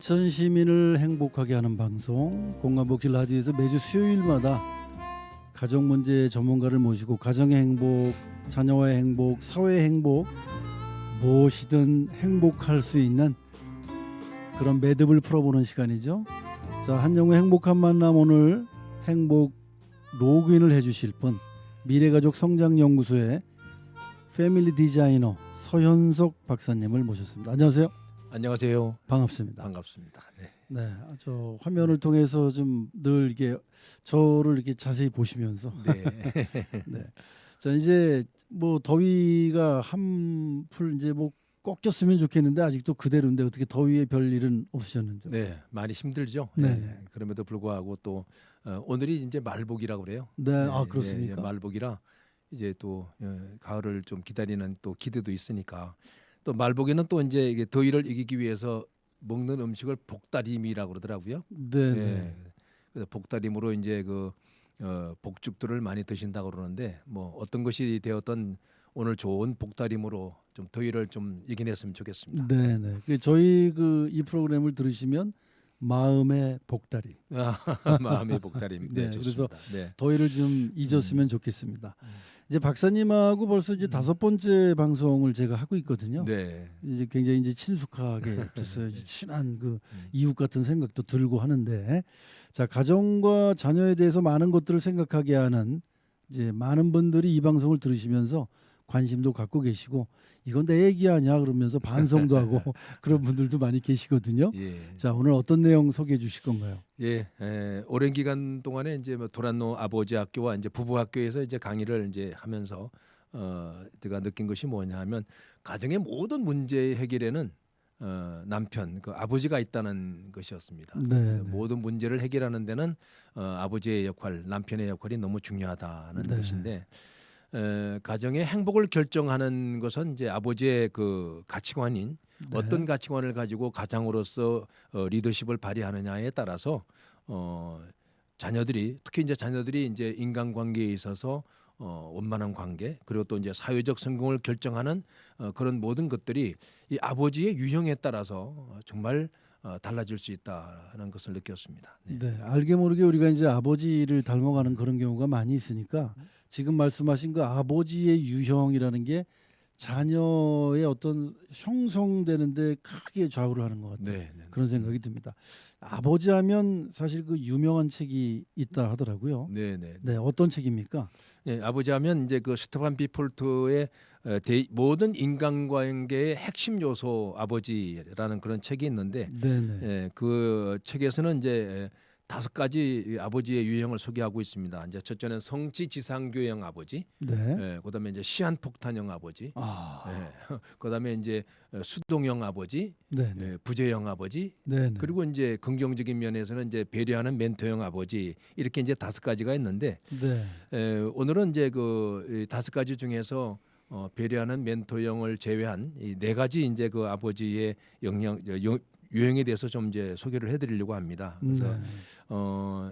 전 시민을 행복하게 하는 방송 공감복지 라디오에서 매주 수요일마다 가정 문제 전문가를 모시고 가정의 행복, 자녀와의 행복, 사회의 행복 무엇이든 행복할 수 있는 그런 매듭을 풀어보는 시간이죠. 자, 한영우의 행복한 만남, 오늘 행복 로그인을 해주실 분 미래가족 성장연구소의 패밀리 디자이너 서현석 박사님을 모셨습니다. 안녕하세요. 안녕하세요. 반갑습니다. 반갑습니다. 네. 네, 저 화면을 통해서 좀 늘 이게 저를 이렇게 자세히 보시면서 네. 네. 자, 이제 뭐 더위가 한풀 이제 뭐 꺾였으면 좋겠는데 아직도 그대로인데 어떻게 더위에 별 일은 없으셨는지요? 네, 많이 힘들죠. 네. 네. 그럼에도 불구하고 또 오늘이 이제 말복이라고 그래요. 네, 아 네, 그렇습니까? 말복이라 이제 또 가을을 좀 기다리는 또 기대도 있으니까 또 말복에는 또 이제 이게 더위를 이기기 위해서 먹는 음식을 복다림이라고 그러더라고요. 네, 네. 네. 그래서 복다림으로 이제 그 복죽들을 많이 드신다고 그러는데 뭐 어떤 것이 되었던 오늘 좋은 복다림으로 좀 더위를 좀 이겨냈으면 좋겠습니다. 네, 네. 저희 이 프로그램을 들으시면 마음의 복다리, 마음의 복다림. 네, 네, 좋습니다. 네. 더위를 좀 잊었으면 좋겠습니다. 음. 이제 박사님하고 벌써 이제 5번째 방송을 제가 하고 있거든요. 네. 이제 굉장히 이제 친숙하게 됐어요. 이제 친한 그 음. 이웃 같은 생각도 들고 하는데, 자, 가정과 자녀에 대해서 많은 것들을 생각하게 하는 이제 많은 분들이 이 방송을 들으시면서 관심도 갖고 계시고, 이건 내 얘기 아니야 그러면서 반성도 하고 그런 분들도 많이 계시거든요. 예. 자, 오늘 어떤 내용 소개해 주실 건가요? 예. 오랜 기간 동안에 이제 뭐 도란노 아버지 학교와 이제 부부 학교에서 이제 강의를 이제 하면서 제가 느낀 것이 뭐냐하면 가정의 모든 문제 해결에는 남편, 그 아버지가 있다는 것이었습니다. 네, 그래서 네. 모든 문제를 해결하는 데는 아버지의 역할, 남편의 역할이 너무 중요하다는 네. 것인데 가정의 행복을 결정하는 것은 이제 아버지의 그 가치관인 네. 어떤 가치관을 가지고 가장으로서 리더십을 발휘하느냐에 따라서 자녀들이 특히 이제 자녀들이 이제 인간관계에 있어서 원만한 관계 그리고 또 이제 사회적 성공을 결정하는 그런 모든 것들이 이 아버지의 유형에 따라서 정말 달라질 수 있다는 것을 느꼈습니다. 네. 네, 알게 모르게 우리가 이제 아버지를 닮아가는 그런 경우가 많이 있으니까 지금 말씀하신 그 아버지의 유형이라는 게 자녀의 어떤 형성되는데 크게 좌우를 하는 것 같아요. 네, 네. 그런 생각이 듭니다. 아버지 하면 사실 그 유명한 책이 있다 하더라고요. 네, 네. 네, 어떤 책입니까? 예, 아버지 하면 이제 그 스테판 비폴트의 모든 인간관계의 핵심 요소 아버지라는 그런 책이 있는데 네, 네. 그 책에서는 이제 5가지 아버지의 유형을 소개하고 있습니다. 이제 첫째는 성취지상교형 아버지, 네. 그다음에 이제 시한폭탄형 아버지, 아. 그다음에 이제 수동형 아버지, 네, 네. 부재형 아버지, 네, 네. 그리고 이제 긍정적인 면에서는 이제 배려하는 멘토형 아버지 이렇게 이제 5가지가 있는데 네. 오늘은 이제 그 5가지 중에서 배려하는 멘토형을 제외한 이 4가지 이제 그 아버지의 유형에 대해서 좀 이제 소개를 해드리려고 합니다. 그래서 네.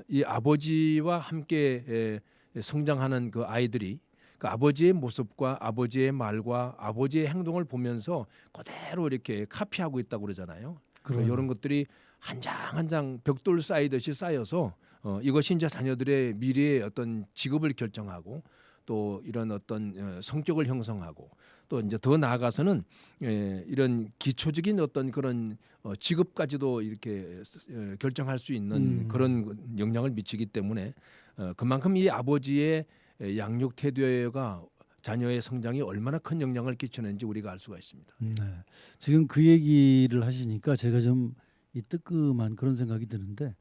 이 아버지와 함께 성장하는 그 아이들이 그 아버지의 모습과 아버지의 말과 아버지의 행동을 보면서 그대로 이렇게 카피하고 있다고 그러잖아요. 그러네요. 이런 것들이 한 장 한 장 벽돌 쌓이듯이 쌓여서 이것이 이제 자녀들의 미래의 어떤 직업을 결정하고 또 이런 어떤 성격을 형성하고 또 이제 더 나아가서는 이런 기초적인 어떤 그런 직업까지도 이렇게 결정할 수 있는 그런 영향을 미치기 때문에 그만큼 이 아버지의 양육 태도가 자녀의 성장에 얼마나 큰 영향을 끼치는지 우리가 알 수가 있습니다. 네. 지금 그 얘기를 하시니까 제가 좀 이 뜨끔한 그런 생각이 드는데,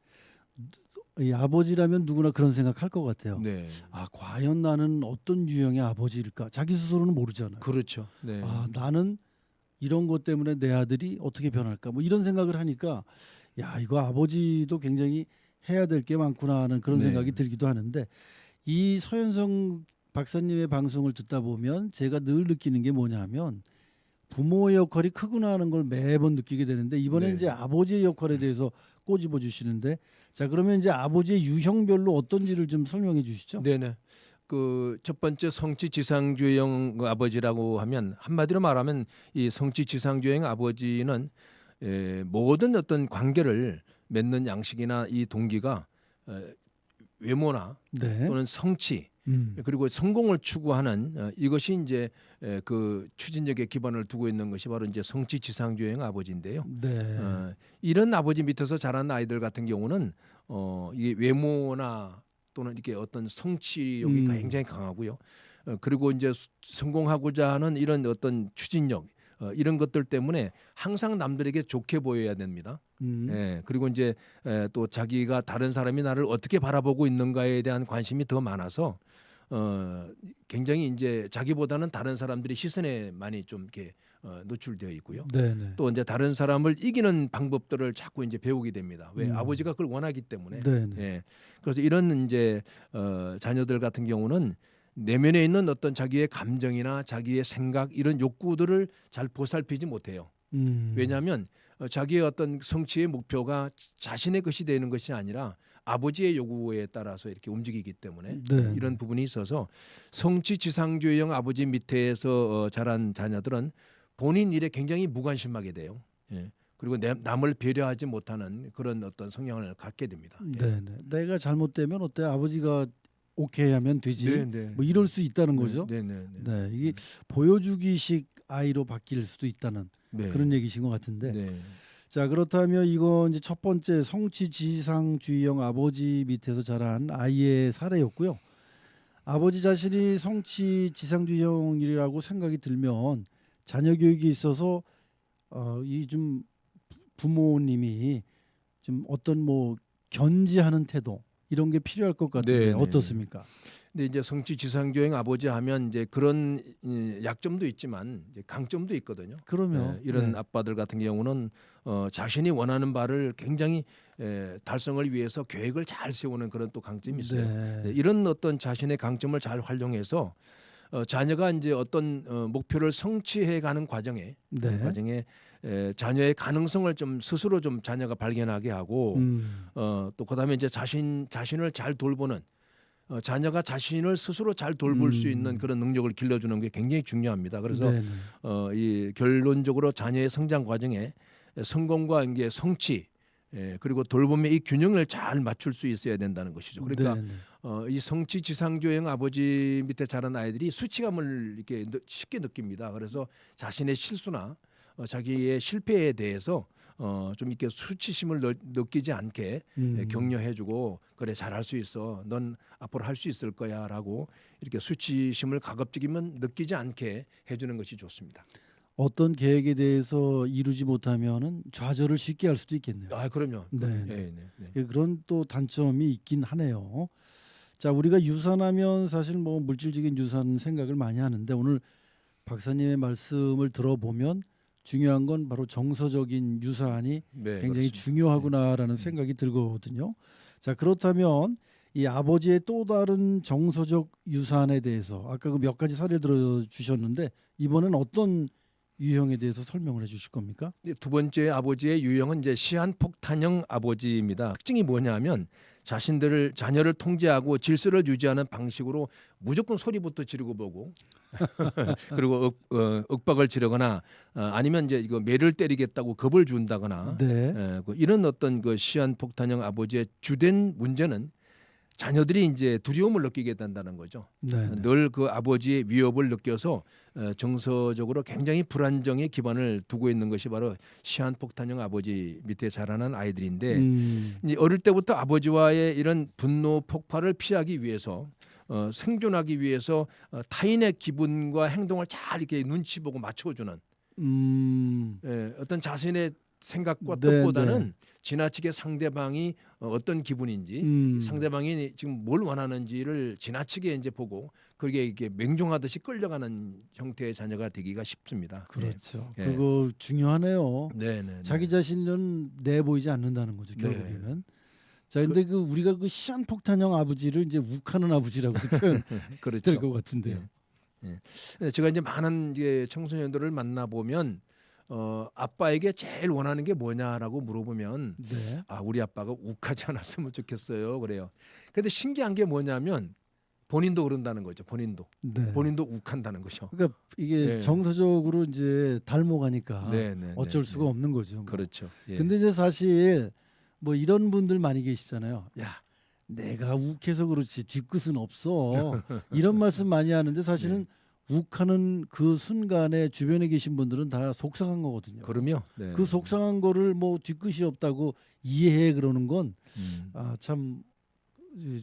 이 아버지라면 누구나 그런 생각할 것 같아요. 네, 아, 과연 나는 어떤 유형의 아버지일까? 자기 스스로는 모르잖아요. 그렇죠. 네, 아, 나는 이런 것 때문에 내 아들이 어떻게 변할까? 뭐 이런 생각을 하니까, 야, 이거 아버지도 굉장히 해야 될 게 많구나 하는 그런 네. 생각이 들기도 하는데, 이 서현성 박사님의 방송을 듣다 보면 제가 늘 느끼는 게 뭐냐면, 부모의 역할이 크구나 하는 걸 매번 느끼게 되는데, 이번에 네. 이제 아버지의 역할에 대해서 꼬집어 주시는데, 자, 그러면 이제 아버지의 유형별로 어떤지를 좀 설명해 주시죠. 네네. 그 첫 번째 성취지상주의형 아버지라고 하면 한마디로 말하면 이 성취지상주의형 아버지는 모든 어떤 관계를 맺는 양식이나 이 동기가 외모나 네. 또는 성취 그리고 성공을 추구하는 이것이 이제 그 추진력의 기반을 두고 있는 것이 바로 이제 성취지상주의형 아버지인데요. 네. 이런 아버지 밑에서 자란 아이들 같은 경우는 이게 외모나 또는 이렇게 어떤 성취욕이 굉장히 강하고요. 그리고 이제 성공하고자 하는 이런 어떤 추진력 이런 것들 때문에 항상 남들에게 좋게 보여야 됩니다. 그리고 이제 또 자기가 다른 사람이 나를 어떻게 바라보고 있는가에 대한 관심이 더 많아서 굉장히 이제 자기보다는 다른 사람들의 시선에 많이 좀 이렇게 노출되어 있고요. 네네. 또 이제 다른 사람을 이기는 방법들을 자꾸 이제 배우게 됩니다. 왜 아버지가 그걸 원하기 때문에. 네네. 예. 그래서 이런 이제 자녀들 같은 경우는 내면에 있는 어떤 자기의 감정이나 자기의 생각 이런 욕구들을 잘 보살피지 못해요. 왜냐하면 자기의 어떤 성취의 목표가 자신의 것이 되는 것이 아니라 아버지의 요구에 따라서 이렇게 움직이기 때문에 네. 이런 부분이 있어서 성취지상주의형 아버지 밑에서 자란 자녀들은 본인 일에 굉장히 무관심하게 돼요. 예. 그리고 남을 배려하지 못하는 그런 어떤 성향을 갖게 됩니다. 예. 네네. 내가 잘못되면 어때? 아버지가 오케이 하면 되지. 네, 네. 뭐 이럴 수 있다는 거죠. 네, 네, 네. 네, 이게 보여주기식 아이로 바뀔 수도 있다는 네. 그런 얘기신 것 같은데. 네. 자, 그렇다면 이건 이제 첫 번째 성취지상주의형 아버지 밑에서 자란 아이의 사례였고요. 아버지 자신이 성취지상주의형이라고 생각이 들면 자녀 교육에 있어서 이 좀 부모님이 좀 어떤 뭐 견지하는 태도 이런 게 필요할 것 같은데 네, 네, 어떻습니까? 근데 이제 성취지상주의형 아버지 하면 이제 그런 약점도 있지만 이제 강점도 있거든요. 그러면 이런 네. 아빠들 같은 경우는 자신이 원하는 바를 굉장히 달성을 위해서 계획을 잘 세우는 그런 또 강점이 있어요. 네. 이런 어떤 자신의 강점을 잘 활용해서 자녀가 이제 어떤 목표를 성취해가는 과정에 네. 자녀의 가능성을 좀 스스로 좀 자녀가 발견하게 하고 또 그다음에 이제 자신을 잘 돌보는 자녀가 자신을 스스로 잘 돌볼 수 있는 그런 능력을 길러주는 게 굉장히 중요합니다. 그래서 네네. 이 결론적으로 자녀의 성장 과정에 성공과 이게 성취 그리고 돌봄의 이 균형을 잘 맞출 수 있어야 된다는 것이죠. 그러니까 네네. 이 성취지상주의형 아버지 밑에 자란 아이들이 수치감을 이렇게 쉽게 느낍니다. 그래서 자신의 실수나 자기의 실패에 대해서 좀 이렇게 수치심을 느끼지 않게 격려해주고 그래 잘할 수 있어 넌 앞으로 할 수 있을 거야라고 이렇게 수치심을 가급적이면 느끼지 않게 해주는 것이 좋습니다. 어떤 계획에 대해서 이루지 못하면은 좌절을 쉽게 할 수도 있겠네요. 아 그럼요. 네. 네, 네, 네. 그런 또 단점이 있긴 하네요. 자, 우리가 유산하면 사실 뭐 물질적인 유산 생각을 많이 하는데 오늘 박사님의 말씀을 들어보면 중요한 건 바로 정서적인 유산이 네, 굉장히 그렇습니다. 중요하구나라는 생각이 들거든요. 자, 그렇다면 이 아버지의 또 다른 정서적 유산에 대해서 아까 그 몇 가지 사례 들어주셨는데 이번엔 어떤 유형에 대해서 설명을 해주실 겁니까? 두 번째 아버지의 유형은 이제 시한폭탄형 아버지입니다. 특징이 뭐냐면 자녀를 통제하고 질서를 유지하는 방식으로 무조건 소리부터 지르고 보고 그리고 윽박을 지르거나 아니면 이제 이거 매를 때리겠다고 겁을 준다거나 네. 이런 어떤 그 시한폭탄형 아버지의 주된 문제는 자녀들이 이제 두려움을 느끼게 된다는 거죠. 네. 늘 그 아버지의 위협을 느껴서 정서적으로 굉장히 불안정의 기반을 두고 있는 것이 바로 시한폭탄형 아버지 밑에 자라는 아이들인데 이제 어릴 때부터 아버지와의 이런 분노 폭발을 피하기 위해서 생존하기 위해서 타인의 기분과 행동을 잘 이렇게 눈치 보고 맞춰주는 어떤 자신의 생각과 네, 뜻보다는 네. 지나치게 상대방이 어떤 기분인지 상대방이 지금 뭘 원하는지를 지나치게 이제 보고 그게 이게 맹종하듯이 끌려가는 형태의 자녀가 되기가 쉽습니다. 그렇죠. 예. 그거 중요하네요. 네, 네, 네. 자기 자신은 내보이지 않는다는 거죠. 네. 결국에는. 자, 근데 그 우리가 그 시한폭탄형 아버지를 이제 욱하는 아버지라고 표현될 그렇죠. 것 같은데요. 네, 제가 이제 많은 이제 청소년들을 만나 보면 아빠에게 제일 원하는 게 뭐냐라고 물어보면 네. 우리 아빠가 욱하지 않았으면 좋겠어요. 그래요. 근데 신기한 게 뭐냐면 본인도 그런다는 거죠. 네. 본인도 욱한다는 거죠. 그러니까 이게 네. 정서적으로 이제 닮아가니까 네, 네, 어쩔 네, 수가 네. 없는 거죠. 뭐. 그렇죠. 예. 근데 이제 사실 뭐 이런 분들 많이 계시잖아요. 야, 내가 욱해서 그렇지 뒤끝은 없어. 이런 말씀 많이 하는데 사실은 욱하는 그 순간에 주변에 계신 분들은 다 속상한 거거든요. 그럼요. 네. 그 속상한 거를 뭐 뒤끝이 없다고 이해해 그러는 건 음. 참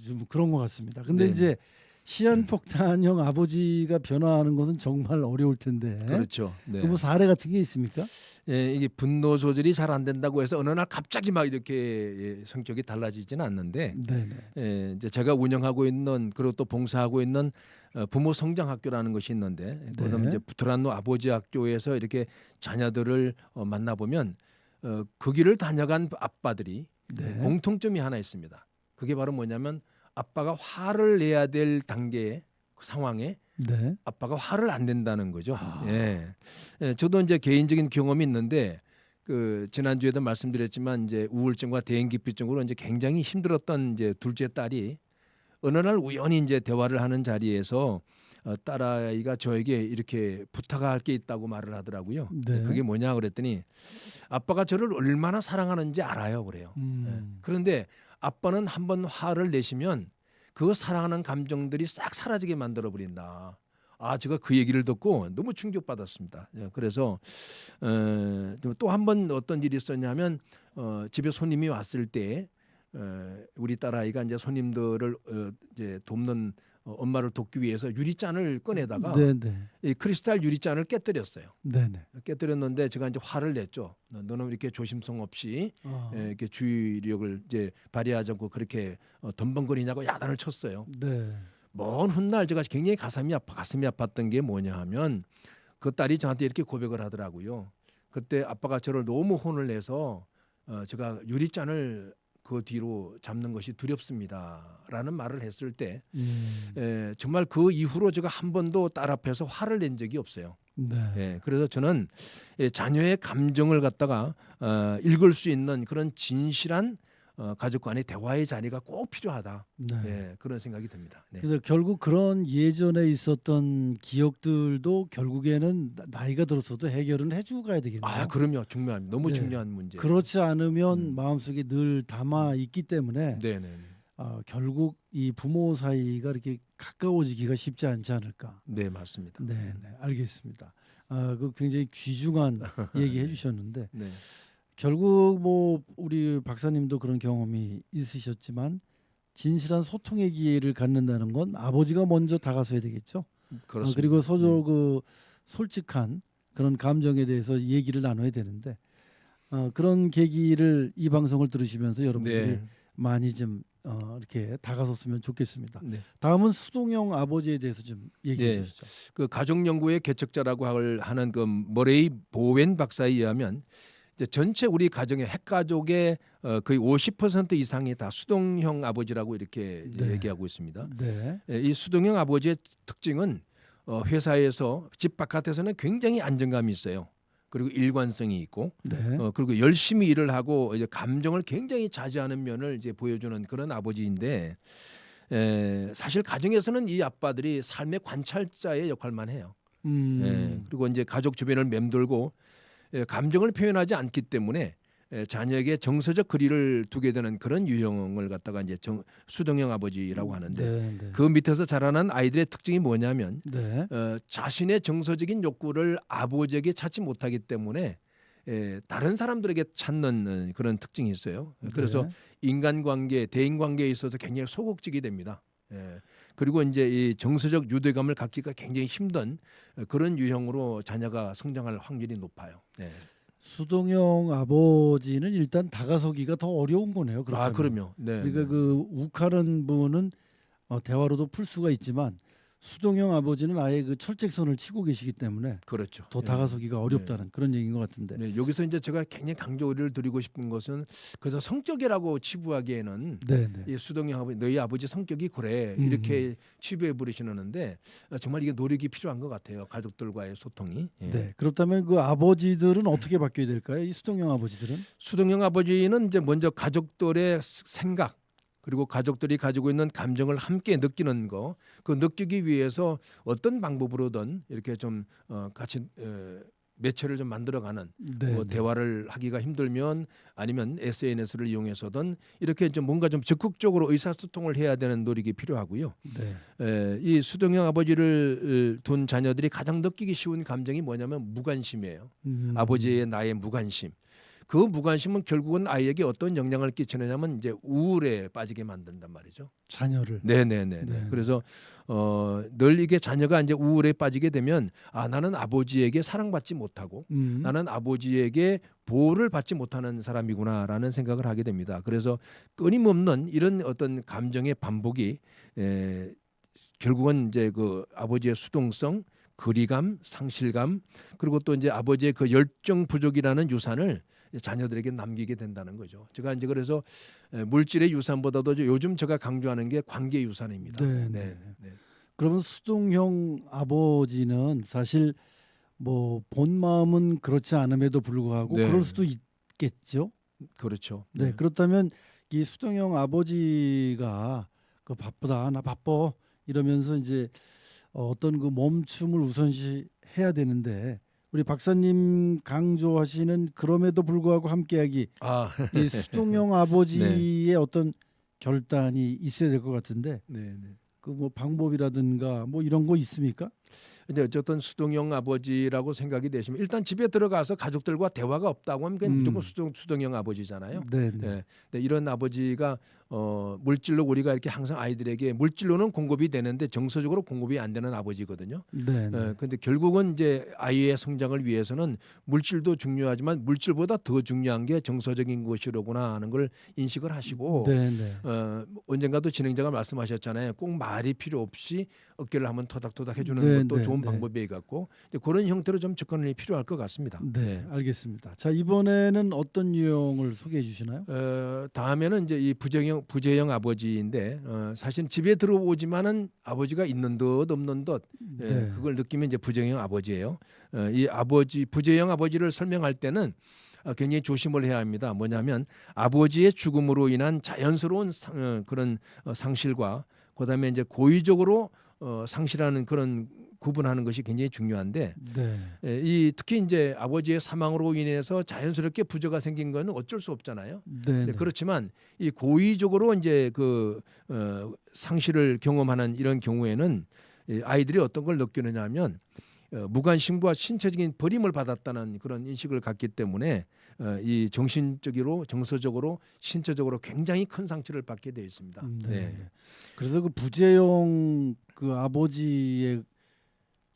좀 그런 것 같습니다. 근데 네. 이제 시한폭탄형 아버지가 변화하는 것은 정말 어려울 텐데. 그렇죠. 네. 그 뭐 사례 같은 게 있습니까? 예, 이게 분노 조절이 잘 안 된다고 해서 어느 날 갑자기 막 이렇게 성격이 달라지지는 않는데 네네. 이제 제가 운영하고 있는 그리고 또 봉사하고 있는 부모 성장 학교라는 것이 있는데 그다음 이제 부트란노 아버지 학교에서 이렇게 자녀들을 만나보면 그 길을 다녀간 아빠들이 네. 공통점이 하나 있습니다. 그게 바로 뭐냐면 아빠가 화를 내야 될 단계의 그 상황에 네. 아빠가 화를 안 낸다는 거죠. 아. 예. 저도 이제 개인적인 경험이 있는데 그 지난주에도 말씀드렸지만 이제 우울증과 대인기피증으로 이제 굉장히 힘들었던 이제 둘째 딸이 어느 날 우연히 이제 대화를 하는 자리에서 딸아이가 저에게 이렇게 부탁할 게 있다고 말을 하더라고요. 네. 그게 뭐냐 그랬더니 아빠가 저를 얼마나 사랑하는지 알아요 그래요. 그런데 아빠는 한번 화를 내시면 그 사랑하는 감정들이 싹 사라지게 만들어 버린다. 제가 그 얘기를 듣고 너무 충격받았습니다. 그래서 또 한 번 어떤 일이 있었냐면 집에 손님이 왔을 때 우리 딸아이가 이제 손님들을 이제 돕는 엄마를 돕기 위해서 유리잔을 꺼내다가 네네. 이 크리스탈 유리잔을 깨뜨렸어요. 네네. 깨뜨렸는데 제가 이제 화를 냈죠. 너는 이렇게 조심성 없이 아. 이렇게 주의력을 이제 발휘하지 않고 그렇게 덤벙거리냐고 야단을 쳤어요. 네. 먼 훗날 제가 굉장히 가슴이 아팠던 게 뭐냐 하면 그 딸이 저한테 이렇게 고백을 하더라고요. 그때 아빠가 저를 너무 혼을 내서 제가 유리잔을 그 뒤로 잡는 것이 두렵습니다라는 말을 했을 때 정말 그 이후로 제가 한 번도 딸 앞에서 화를 낸 적이 없어요. 네. 그래서 저는 자녀의 감정을 갖다가 읽을 수 있는 그런 진실한 가족 간의 대화의 자리가 꼭 필요하다. 네. 그런 생각이 듭니다. 네. 그래서 결국 그런 예전에 있었던 기억들도 결국에는 나이가 들어서도 해결은 해주고 가야 되겠네요. 그럼요. 중요합니다. 너무 네. 중요한 문제. 그렇지 않으면 마음속에 늘 담아 있기 때문에 네네. 결국 이 부모 사이가 이렇게 가까워지기가 쉽지 않지 않을까. 네 맞습니다. 네, 알겠습니다. 그 굉장히 귀중한 얘기 해주셨는데 네. 결국 뭐 우리 박사님도 그런 경험이 있으셨지만 진실한 소통의 기회를 갖는다는 건 아버지가 먼저 다가서야 되겠죠. 그렇습니다. 그리고 서로 그 솔직한 그런 감정에 대해서 얘기를 나눠야 되는데 그런 계기를 이 방송을 들으시면서 여러분들이 네. 많이 좀 이렇게 다가섰으면 좋겠습니다. 네. 다음은 수동형 아버지에 대해서 좀 얘기해 네. 주시죠. 그 가족 연구의 개척자라고 하는 그 머레이 보웬 박사에 의하면 이제 전체 우리 가정의 핵가족의 거의 50% 이상이 다 수동형 아버지라고 이렇게 네. 얘기하고 있습니다. 네. 이 수동형 아버지의 특징은 회사에서 집 바깥에서는 굉장히 안정감이 있어요. 그리고 일관성이 있고 네. 그리고 열심히 일을 하고 이제 감정을 굉장히 자제하는 면을 이제 보여주는 그런 아버지인데 사실 가정에서는 이 아빠들이 삶의 관찰자의 역할만 해요. 그리고 이제 가족 주변을 맴돌고 감정을 표현하지 않기 때문에 자녀에게 정서적 거리를 두게 되는 그런 유형을 갖다가 이제 수동형 아버지라고 하는데 네. 그 밑에서 자라난 아이들의 특징이 뭐냐면 네. 자신의 정서적인 욕구를 아버지에게 찾지 못하기 때문에 다른 사람들에게 찾는 그런 특징이 있어요. 그래서 네. 인간관계, 대인관계에 있어서 굉장히 소극적이 됩니다. 그리고 이제 이 정서적 유대감을 갖기가 굉장히 힘든 그런 유형으로 자녀가 성장할 확률이 높아요. 수동형 아버지는 일단 다가서기가 더 어려운 거네요. 그렇다면. 그럼요. 네. 그러니까 그 욱하는 분은 대화로도 풀 수가 있지만 수동형 아버지는 아예 그 철책선을 치고 계시기 때문에 그렇죠. 더 다가서기가 어렵다는 그런 얘기인 것 같은데. 네, 여기서 이제 제가 굉장히 강조를 드리고 싶은 것은 그래서 성격이라고 치부하기에는 네. 이 수동형 아버지, 너희 아버지 성격이 그래 이렇게 치부해 버리시는데 정말 이게 노력이 필요한 것 같아요. 가족들과의 소통이. 네. 그렇다면 그 아버지들은 어떻게 바뀌어야 될까요? 이 수동형 아버지들은? 수동형 아버지는 이제 먼저 가족들의 생각 그리고 가족들이 가지고 있는 감정을 함께 느끼는 거, 그 느끼기 위해서 어떤 방법으로든 이렇게 좀 같이 매체를 좀 만들어가는 네, 뭐 네. 대화를 하기가 힘들면 아니면 SNS를 이용해서든 이렇게 좀 뭔가 좀 적극적으로 의사소통을 해야 되는 노력이 필요하고요. 네. 이 수동형 아버지를 둔 자녀들이 가장 느끼기 쉬운 감정이 뭐냐면 무관심이에요. 아버지의 나의 무관심. 그 무관심은 결국은 아이에게 어떤 영향을 끼치느냐면 이제 우울에 빠지게 만든단 말이죠. 자녀를. 네네네. 네. 그래서 늘 이게 자녀가 이제 우울에 빠지게 되면 아 나는 아버지에게 사랑받지 못하고 나는 아버지에게 보호를 받지 못하는 사람이구나라는 생각을 하게 됩니다. 그래서 끊임없는 이런 어떤 감정의 반복이 결국은 이제 그 아버지의 수동성, 거리감, 상실감 그리고 또 이제 아버지의 그 열정 부족이라는 유산을 자녀들에게 남기게 된다는 거죠. 제가 이제 그래서 물질의 유산보다도 요즘 제가 강조하는 게 관계 유산입니다. 네. 그러면 수동형 아버지는 사실 뭐 본 마음은 그렇지 않음에도 불구하고 네. 그럴 수도 있겠죠. 그렇죠. 네. 그렇다면 이 수동형 아버지가 그 바쁘다, 나 바빠 이러면서 이제 어떤 그 멈춤을 우선시 해야 되는데 우리 박사님 강조하시는 그럼에도 불구하고 함께하기 아, 이 수동형 아버지의 어떤 결단이 있어야 될 것 같은데 네. 그 뭐 방법이라든가 뭐 이런 거 있습니까? 근데 어쨌든 수동형 아버지라고 생각이 되시면 일단 집에 들어가서 가족들과 대화가 없다고 하면 그냥 무조건 수동형 아버지잖아요. 네. 네. 근데 이런 아버지가 물질로 우리가 이렇게 항상 아이들에게 물질로는 공급이 되는데 정서적으로 공급이 안 되는 아버지거든요. 네. 근데 결국은 이제 아이의 성장을 위해서는 물질도 중요하지만 물질보다 더 중요한 게 정서적인 것이로구나 하는 걸 인식을 하시고 네. 언젠가도 진행자가 말씀하셨잖아요. 꼭 말이 필요 없이 어깨를 한번 토닥토닥 해주는 네, 것도 네, 좋은 네. 방법이 같고 그런 형태로 좀 접근이 필요할 것 같습니다. 네, 알겠습니다. 자, 이번에는 어떤 유형을 소개해 주시나요? 다음에는 이제 이 부재형 아버지인데 사실 집에 들어오지만은 아버지가 있는 듯 없는 듯 네. 그걸 느끼면 이제 부재형 아버지예요. 이 부재형 아버지를 설명할 때는 굉장히 조심을 해야 합니다. 뭐냐면 아버지의 죽음으로 인한 자연스러운 그런 상실과 그다음에 이제 고의적으로 상실하는 그런 구분하는 것이 굉장히 중요한데 네. 이 특히 이제 아버지의 사망으로 인해서 자연스럽게 부재가 생긴 건 어쩔 수 없잖아요. 네. 그렇지만 이 고의적으로 이제 그 상실을 경험하는 이런 경우에는 이 아이들이 어떤 걸 느끼느냐면 무관심과 신체적인 버림을 받았다는 그런 인식을 갖기 때문에 이 정신적으로 정서적으로 신체적으로 굉장히 큰 상처를 받게 되어 있습니다. 네. 그래서 그 부재형 그 아버지에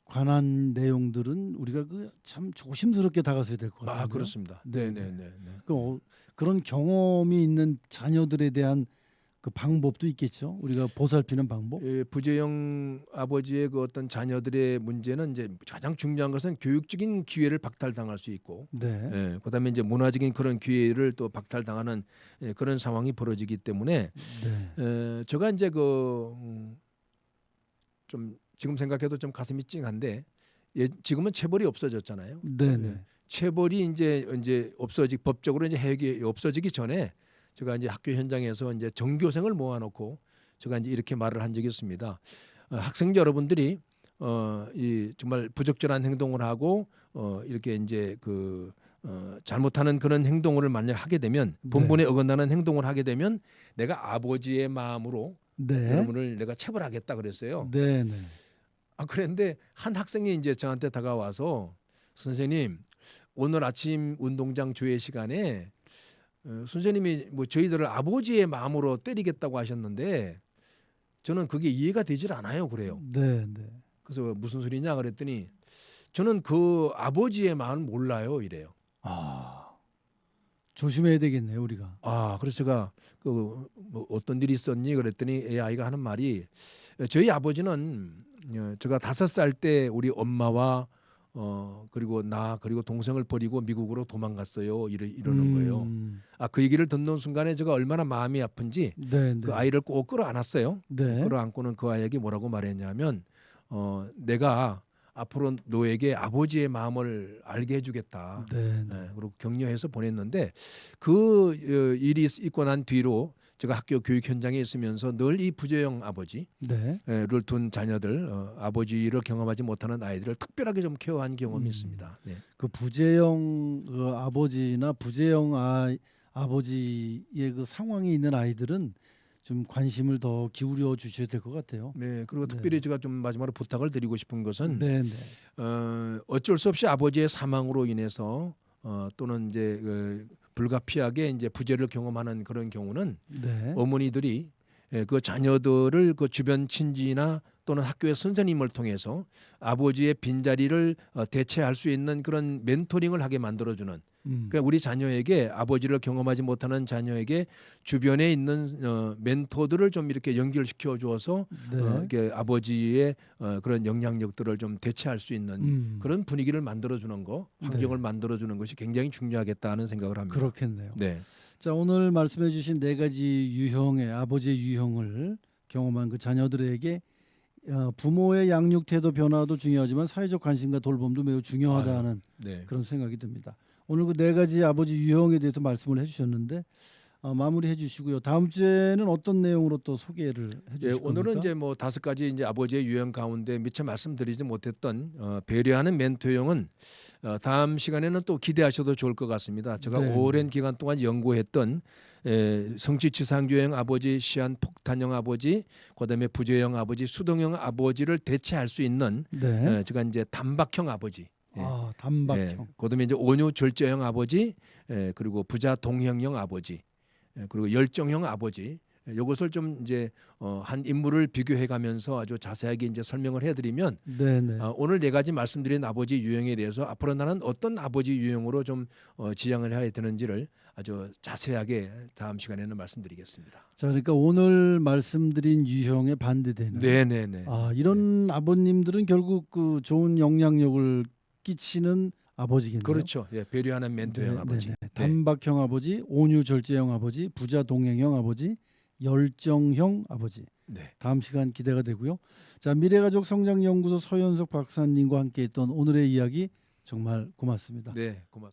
관한 내용들은 우리가 그 참 조심스럽게 다가서야 될 것 같아요. 그렇습니다. 네. 네. 그런 경험이 있는 자녀들에 대한 그 방법도 있겠죠. 우리가 보살피는 방법. 부재형 아버지의 그 어떤 자녀들의 문제는 이제 가장 중요한 것은 교육적인 기회를 박탈당할 수 있고, 네. 그다음에 이제 문화적인 그런 기회를 또 박탈당하는 그런 상황이 벌어지기 때문에 네. 제가 이제 좀 지금 생각해도 좀 가슴이 찡한데 지금은 체벌이 없어졌잖아요. 네. 체벌이 이제 법적으로 이제 해역이 없어지기 전에 제가 이제 학교 현장에서 이제 전교생을 모아놓고 제가 이제 이렇게 말을 한 적이 있습니다. 학생 여러분들이 이 정말 부적절한 행동을 하고 이렇게 이제 잘못하는 그런 행동을 만약 하게 되면 본분에 어긋나는 행동을 하게 되면 내가 아버지의 마음으로 여러분을 내가 체벌하겠다 그랬어요. 네. 그런데 한 학생이 이제 저한테 다가와서 선생님 오늘 아침 운동장 조회 시간에 선생님이 뭐 저희들을 아버지의 마음으로 때리겠다고 하셨는데 저는 그게 이해가 되질 않아요. 그래요. 네. 그래서 무슨 소리냐 그랬더니 저는 그 아버지의 마음을 몰라요. 이래요. 조심해야 되겠네요, 우리가. 그래서 제가 뭐 어떤 일이 있었니 그랬더니 애 아이가 하는 말이 저희 아버지는 제가 5살 때 우리 엄마와 그리고 그리고 동생을 버리고 미국으로 도망갔어요. 이러는 거예요. 그 얘기를 듣는 순간에 제가 얼마나 마음이 아픈지 그 아이를 꼭 끌어안았어요. 끌어안고는 그 아이에게 뭐라고 말했냐면 내가 앞으로 너에게 아버지의 마음을 알게 해주겠다. 그리고 격려해서 보냈는데 그 일이 있고 난 뒤로 제가 학교 교육 현장에 있으면서 늘 이 부재형 아버지를 네. 둔 자녀들, 아버지를 경험하지 못하는 아이들을 특별하게 좀 케어한 경험이 있습니다. 네. 그 부재형 그 아버지나 부재형 아버지의 그 상황이 있는 아이들은 좀 관심을 더 기울여 주셔야 될 것 같아요. 네, 그리고 네. 특별히 제가 좀 마지막으로 부탁을 드리고 싶은 것은 네, 네. 어쩔 수 없이 아버지의 사망으로 인해서 또는 이제 불가피하게 이제 부재를 경험하는 그런 경우는 네. 어머니들이 그 자녀들을 그 주변 친지나 또는 학교의 선생님을 통해서 아버지의 빈자리를 대체할 수 있는 그런 멘토링을 하게 만들어주는, 그러니까 우리 자녀에게 아버지를 경험하지 못하는 자녀에게 주변에 있는 멘토들을 좀 이렇게 연결시켜 주어서 네. 이렇게 아버지의 그런 영향력들을 좀 대체할 수 있는 그런 분위기를 만들어주는 거, 환경을 네. 만들어주는 것이 굉장히 중요하겠다는 생각을 합니다. 그렇겠네요. 네, 자, 오늘 말씀해 주신 네 가지 유형의 아버지의 유형을 경험한 그 자녀들에게 부모의 양육 태도 변화도 중요하지만 사회적 관심과 돌봄도 매우 중요하다는 네. 그런 생각이 듭니다. 오늘 그 네 가지 아버지 유형에 대해서 말씀을 해주셨는데 마무리해 주시고요. 다음 주에는 어떤 내용으로 또 소개를 해주실 겁니까? 오늘은 이제 뭐 5가지 이제 아버지의 유형 가운데 미처 말씀드리지 못했던 배려하는 멘토형은 다음 시간에는 또 기대하셔도 좋을 것 같습니다. 제가 네. 오랜 기간 동안 연구했던 성취지상주형 아버지, 시한 폭탄형 아버지, 그다음에 부재형 아버지, 수동형 아버지를 대체할 수 있는 네. 제가 이제 단박형 아버지. 단박형. 그다음에 이제 온유 절제형 아버지, 그리고 부자 동형형 아버지, 그리고 열정형 아버지. 이것을 좀 이제 한 인물을 비교해 가면서 아주 자세하게 이제 설명을 해드리면 네네. 오늘 네 가지 말씀드린 아버지 유형에 대해서 앞으로 나는 어떤 아버지 유형으로 좀 지향을 해야 되는지를 아주 자세하게 다음 시간에는 말씀드리겠습니다. 자, 그러니까 오늘 말씀드린 유형에 반대되는. 네네네. 이런 아버님들은 결국 그 좋은 영향력을 끼치는 아버지겠네요. 그렇죠. 예, 배려하는 멘토형 네, 아버지. 네, 네. 네. 단박형 아버지, 온유 절제형 아버지, 부자 동행형 아버지, 열정형 아버지. 네. 다음 시간 기대가 되고요. 자, 미래가족 성장연구소 서현석 박사님과 함께했던 오늘의 이야기 정말 고맙습니다. 네, 고맙습니다.